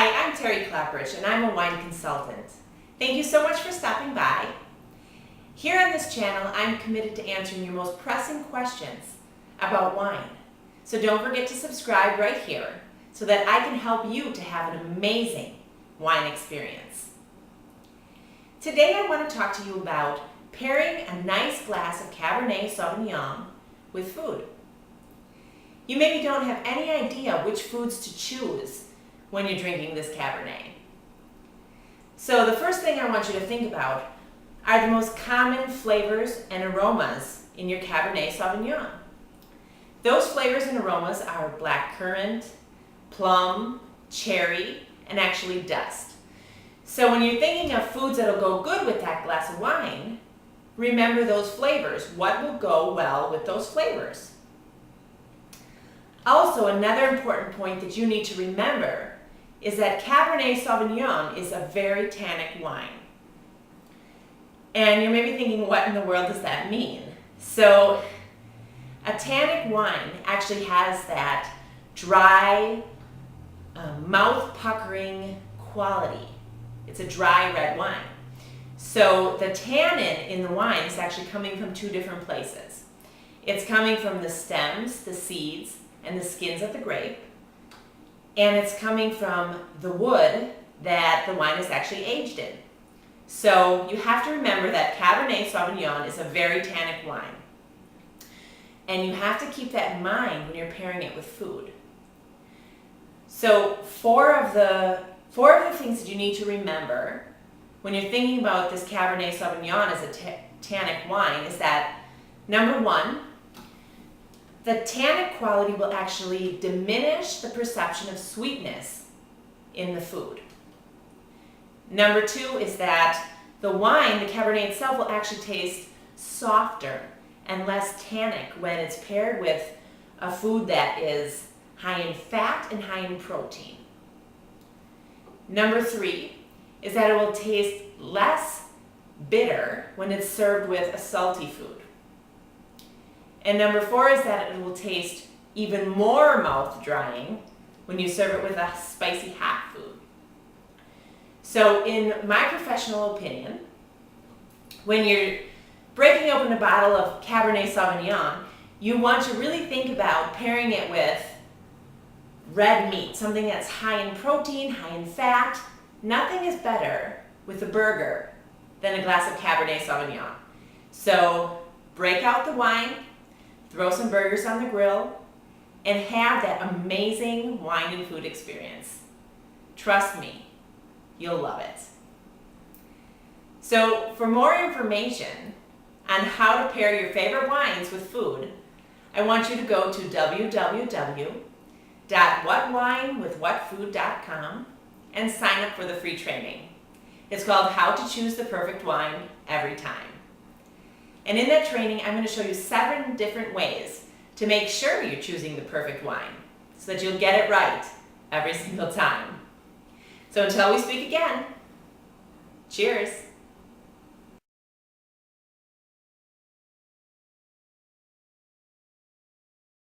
Hi, I'm Terry Clapperich, and I'm a wine consultant. Thank you so much for stopping by. Here on this channel, I'm committed to answering your most pressing questions about wine. So don't forget to subscribe right here so that I can help you to have an amazing wine experience. Today I want to talk to you about pairing a nice glass of Cabernet Sauvignon with food. You maybe don't have any idea which foods to choose when you're drinking this Cabernet. So the first thing I want you to think about are the most common flavors and aromas in your Cabernet Sauvignon. Those flavors and aromas are blackcurrant, plum, cherry, and actually dust. So when you're thinking of foods that'll go good with that glass of wine, remember those flavors. What will go well with those flavors? Also, another important point that you need to remember is that Cabernet Sauvignon is a very tannic wine. And you're maybe thinking, what in the world does that mean? So, a tannic wine actually has that dry, mouth-puckering quality. It's a dry red wine. So the tannin in the wine is actually coming from two different places. It's coming from the stems, the seeds, and the skins of the grape. And it's coming from the wood that the wine is actually aged in. So you have to remember that Cabernet Sauvignon is a very tannic wine. And you have to keep that in mind when you're pairing it with food. So four of the things that you need to remember when you're thinking about this Cabernet Sauvignon as a tannic wine is that, number one, the tannic quality will actually diminish the perception of sweetness in the food. Number two is that the wine, the Cabernet itself, will actually taste softer and less tannic when it's paired with a food that is high in fat and high in protein. Number three is that it will taste less bitter when it's served with a salty food. And number four is that it will taste even more mouth-drying when you serve it with a spicy hot food. So in my professional opinion, when you're breaking open a bottle of Cabernet Sauvignon, you want to really think about pairing it with red meat, something that's high in protein, high in fat. Nothing is better with a burger than a glass of Cabernet Sauvignon. So break out the wine, throw some burgers on the grill, and have that amazing wine and food experience. Trust me, you'll love it. So for more information on how to pair your favorite wines with food, I want you to go to www.whatwinewithwhatfood.com and sign up for the free training. It's called How to Choose the Perfect Wine Every Time. And in that training, I'm going to show you 7 different ways to make sure you're choosing the perfect wine so that you'll get it right every single time. So until we speak again, cheers.